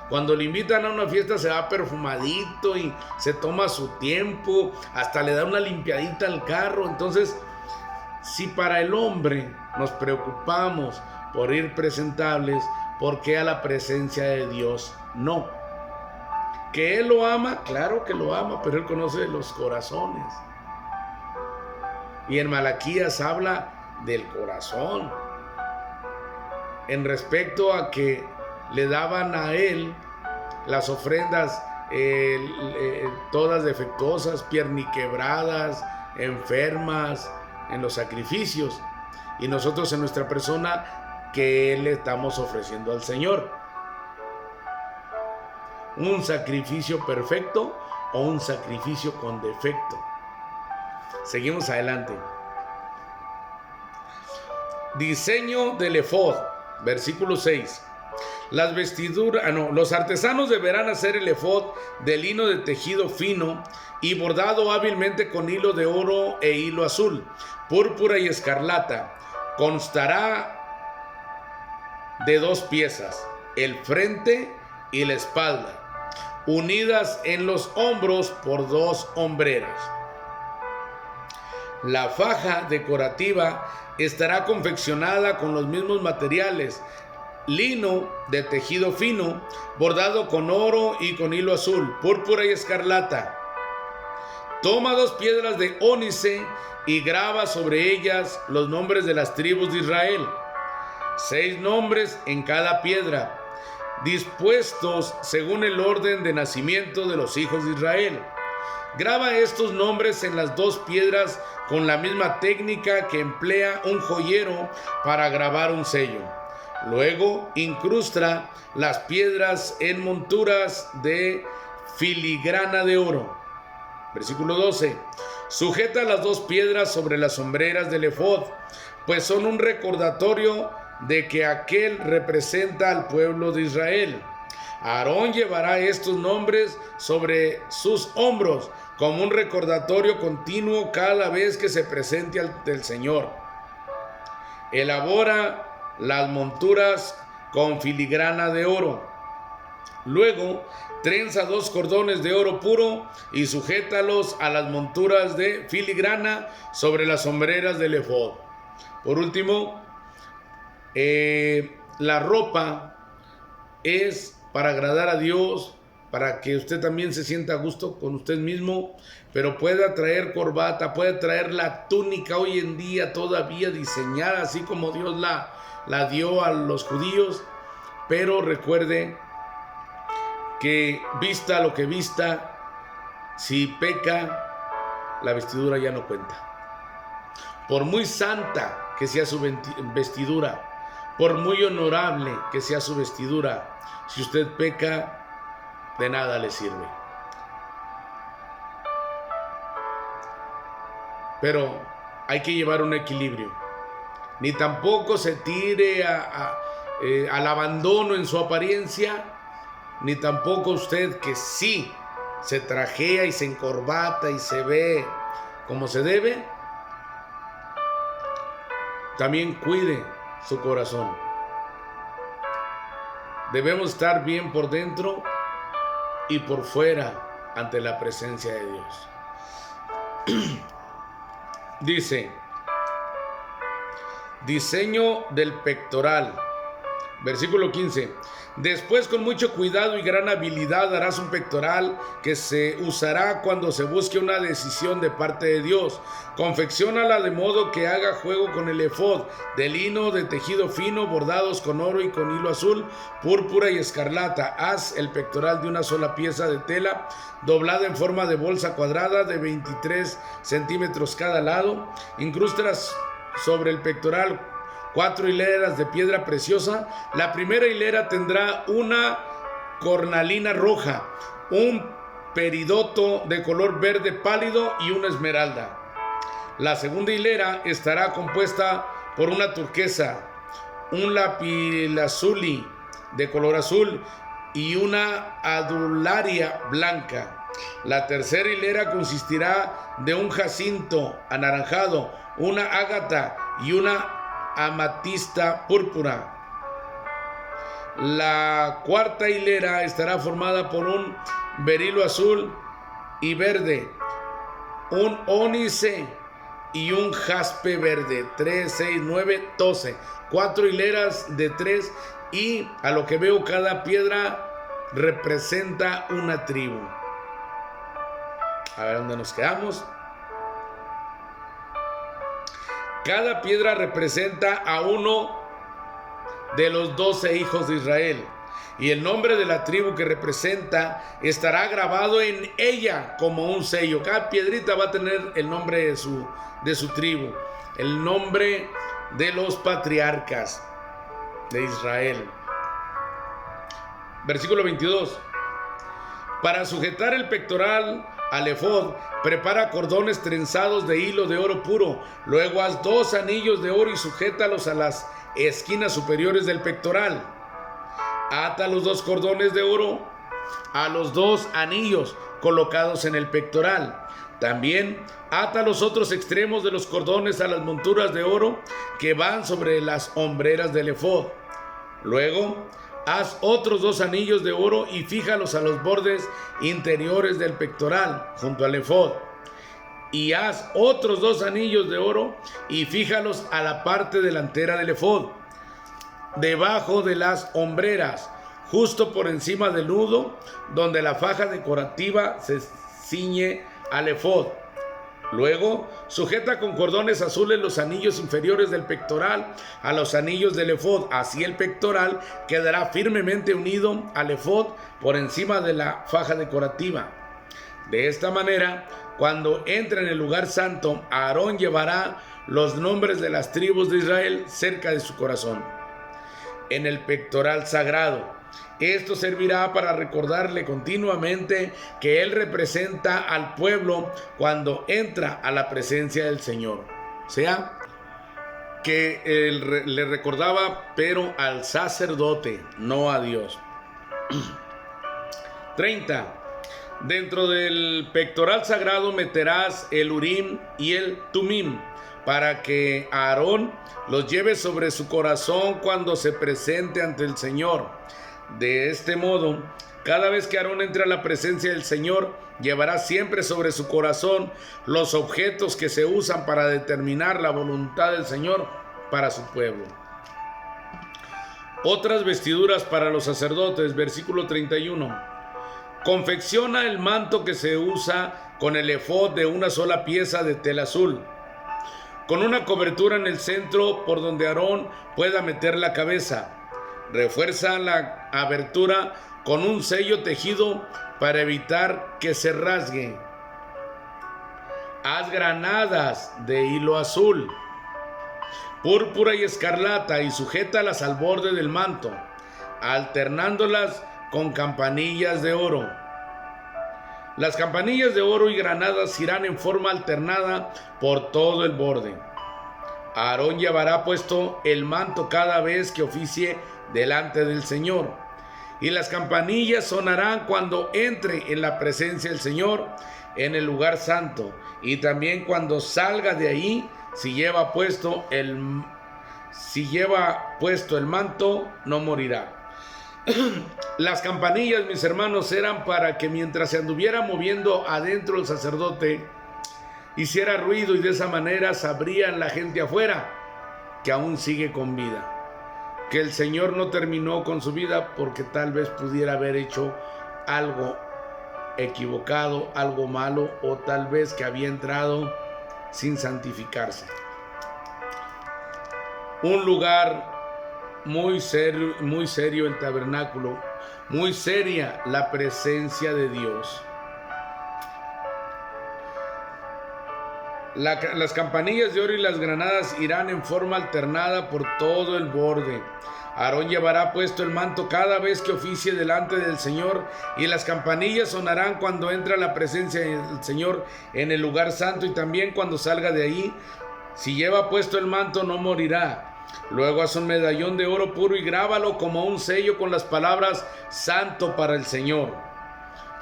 Cuando le invitan a una fiesta, se va perfumadito y se toma su tiempo, hasta le da una limpiadita al carro. Entonces, si para el hombre nos preocupamos por ir presentables, ¿por qué a la presencia de Dios no? ¿Que Él lo ama? Claro que lo ama, pero Él conoce los corazones. Y en Malaquías habla del corazón. En respecto a que le daban a Él las ofrendas todas defectuosas, pierniquebradas, enfermas, en los sacrificios. Y nosotros en nuestra persona, ¿qué le estamos ofreciendo al Señor? ¿Un sacrificio perfecto o un sacrificio con defecto? Seguimos adelante. Diseño del efod, versículo 6. Las vestiduras, los artesanos deberán hacer el efod de lino de tejido fino y bordado hábilmente con hilo de oro e hilo azul, púrpura y escarlata. Constará de 2 piezas, el frente y la espalda, unidas en los hombros por 2 hombreras. La faja decorativa estará confeccionada con los mismos materiales, lino de tejido fino, bordado con oro y con hilo azul, púrpura y escarlata. Toma 2 piedras de ónice y graba sobre ellas los nombres de las tribus de Israel, 6 nombres en cada piedra, dispuestos según el orden de nacimiento de los hijos de Israel. Graba estos nombres en las 2 piedras con la misma técnica que emplea un joyero para grabar un sello. Luego incrusta las piedras en monturas de filigrana de oro. Versículo 12. Sujeta las 2 piedras sobre las hombreras del efod, pues son un recordatorio de que aquel representa al pueblo de Israel. Aarón llevará estos nombres sobre sus hombros como un recordatorio continuo cada vez que se presente ante el Señor. Elabora las monturas con filigrana de oro. Luego trenza 2 cordones de oro puro y sujétalos a las monturas de filigrana sobre las sombreras del efod. Por último, la ropa es para agradar a Dios, para que usted también se sienta a gusto con usted mismo, pero pueda traer corbata, puede traer la túnica hoy en día todavía diseñada así como Dios la dio a los judíos, pero recuerde que vista lo que vista, si peca, la vestidura ya no cuenta. Por muy santa que sea su vestidura, por muy honorable que sea su vestidura, si usted peca, de nada le sirve. Pero hay que llevar un equilibrio. Ni tampoco se tire al abandono en su apariencia, ni tampoco usted que sí se trajea y se encorbata y se ve como se debe, también cuide su corazón. Debemos estar bien por dentro y por fuera ante la presencia de Dios. Dice, diseño del pectoral. Versículo 15. Después, con mucho cuidado y gran habilidad, harás un pectoral que se usará cuando se busque una decisión de parte de Dios. Confecciónala de modo que haga juego con el efod de lino de tejido fino, bordados con oro y con hilo azul, púrpura y escarlata. Haz el pectoral de una sola pieza de tela, doblada en forma de bolsa cuadrada de 23 centímetros cada lado. Incrustas sobre el pectoral 4 hileras de piedra preciosa. La primera hilera tendrá una cornalina roja, un peridoto de color verde pálido y una esmeralda. La segunda hilera estará compuesta por una turquesa, un lapilazuli de color azul y una adularia blanca. La tercera hilera consistirá de un jacinto anaranjado, una ágata y una amatista púrpura. La cuarta hilera estará formada por un berilo azul y verde, un ónice y un jaspe verde. 3, 6, 9, 12. 4 hileras de 3 y a lo que veo cada piedra representa una tribu. A ver dónde nos quedamos. Cada piedra representa a uno de los 12 hijos de Israel, y el nombre de la tribu que representa estará grabado en ella como un sello. Cada piedrita va a tener el nombre de su tribu, el nombre de los patriarcas de Israel. Versículo 22. Para sujetar el pectoral al efod, prepara cordones trenzados de hilo de oro puro. Luego haz 2 anillos de oro y sujétalos a las esquinas superiores del pectoral. Ata los 2 cordones de oro a los 2 anillos colocados en el pectoral. También ata los otros extremos de los cordones a las monturas de oro que van sobre las hombreras del efod. Luego haz otros 2 anillos de oro y fíjalos a los bordes interiores del pectoral, junto al efod. Y haz otros 2 anillos de oro y fíjalos a la parte delantera del efod, debajo de las hombreras, justo por encima del nudo, donde la faja decorativa se ciñe al efod. Luego, sujeta con cordones azules los anillos inferiores del pectoral a los anillos del efod. Así el pectoral quedará firmemente unido al efod por encima de la faja decorativa. De esta manera, cuando entre en el lugar santo, Aarón llevará los nombres de las tribus de Israel cerca de su corazón, en el pectoral sagrado. Esto servirá para recordarle continuamente que él representa al pueblo cuando entra a la presencia del Señor. O sea, que él le recordaba, pero al sacerdote, no a Dios. 30. Dentro del pectoral sagrado meterás el Urim y el Tumim, para que Aarón los lleve sobre su corazón cuando se presente ante el Señor. De este modo, cada vez que Aarón entre a la presencia del Señor, llevará siempre sobre su corazón los objetos que se usan para determinar la voluntad del Señor para su pueblo. Otras vestiduras para los sacerdotes, versículo 31. Confecciona el manto que se usa con el efod de una sola pieza de tela azul, con una cobertura en el centro por donde Aarón pueda meter la cabeza. Refuerza la abertura con un sello tejido para evitar que se rasgue. Haz granadas de hilo azul púrpura y escarlata, y sujétalas al borde del manto, alternándolas con campanillas de oro. Las campanillas de oro y granadas irán en forma alternada por todo el borde. Aarón llevará puesto el manto cada vez que oficie delante del Señor, y las campanillas sonarán cuando entre en la presencia del Señor en el lugar santo, y también cuando salga de ahí. Si lleva puesto el manto, no morirá. Las campanillas, mis hermanos, eran para que mientras se anduviera moviendo adentro el sacerdote, hiciera ruido, y de esa manera sabrían la gente afuera que aún sigue con vida, que el Señor no terminó con su vida, porque tal vez pudiera haber hecho algo equivocado, algo malo, o tal vez que había entrado sin santificarse. Un lugar muy serio el tabernáculo, muy seria la presencia de Dios. Las campanillas de oro y las granadas irán en forma alternada por todo el borde. Aarón llevará puesto el manto cada vez que oficie delante del Señor, y las campanillas sonarán cuando entra la presencia del Señor en el lugar santo, y también cuando salga de ahí. Si lleva puesto el manto, no morirá. Luego haz un medallón de oro puro y grábalo como un sello con las palabras santo para el Señor.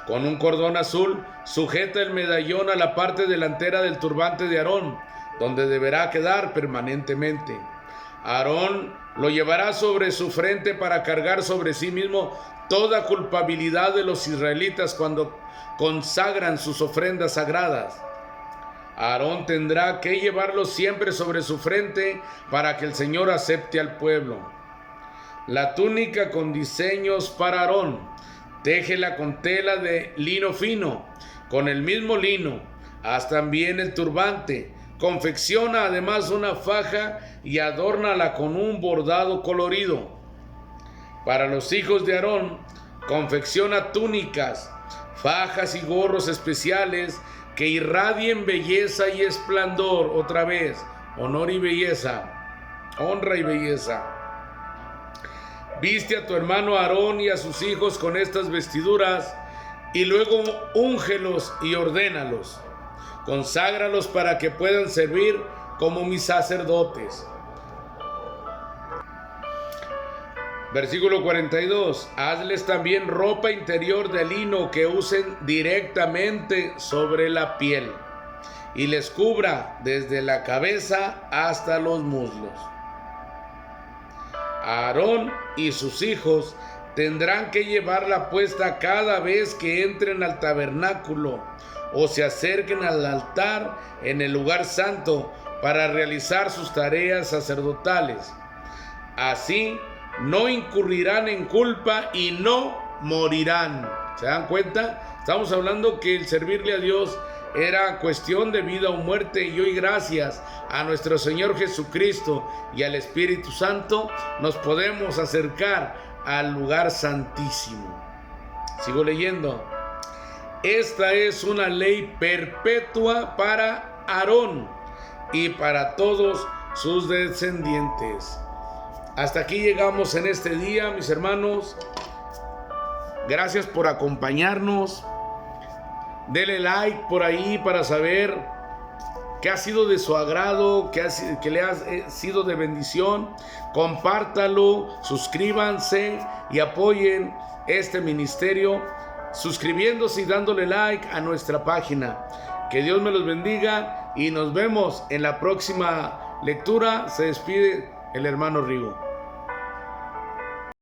Con un cordón azul sujeta el medallón a la parte delantera del turbante de Aarón, donde deberá quedar permanentemente. Aarón lo llevará sobre su frente para cargar sobre sí mismo toda culpabilidad de los israelitas cuando consagran sus ofrendas sagradas. Aarón tendrá que llevarlo siempre sobre su frente para que el Señor acepte al pueblo. La túnica con diseños para Aarón, téjela con tela de lino fino, con el mismo lino. Haz también el turbante, confecciona además una faja y adórnala con un bordado colorido. Para los hijos de Aarón, confecciona túnicas, fajas y gorros especiales que irradien belleza y esplendor. Otra vez, honor y belleza, honra y belleza. Viste a tu hermano Aarón y a sus hijos con estas vestiduras, y luego úngelos y ordénalos. Conságralos para que puedan servir como mis sacerdotes. Versículo 42. Hazles también ropa interior de lino que usen directamente sobre la piel, y les cubra desde la cabeza hasta los muslos. Aarón y sus hijos tendrán que llevarla puesta cada vez que entren al tabernáculo o se acerquen al altar en el lugar santo para realizar sus tareas sacerdotales. Así no incurrirán en culpa y no morirán. ¿Se dan cuenta? Estamos hablando que el servirle a Dios era cuestión de vida o muerte, y hoy, gracias a nuestro Señor Jesucristo y al Espíritu Santo, nos podemos acercar al lugar santísimo. Sigo leyendo. Esta es una ley perpetua para Aarón y para todos sus descendientes. Hasta aquí llegamos en este día, mis hermanos. Gracias por acompañarnos. Dele like por ahí para saber que ha sido de su agrado, que le ha sido de bendición. Compártalo, suscríbanse y apoyen este ministerio suscribiéndose y dándole like a nuestra página. Que Dios me los bendiga y nos vemos en la próxima lectura. Se despide el hermano Rigo.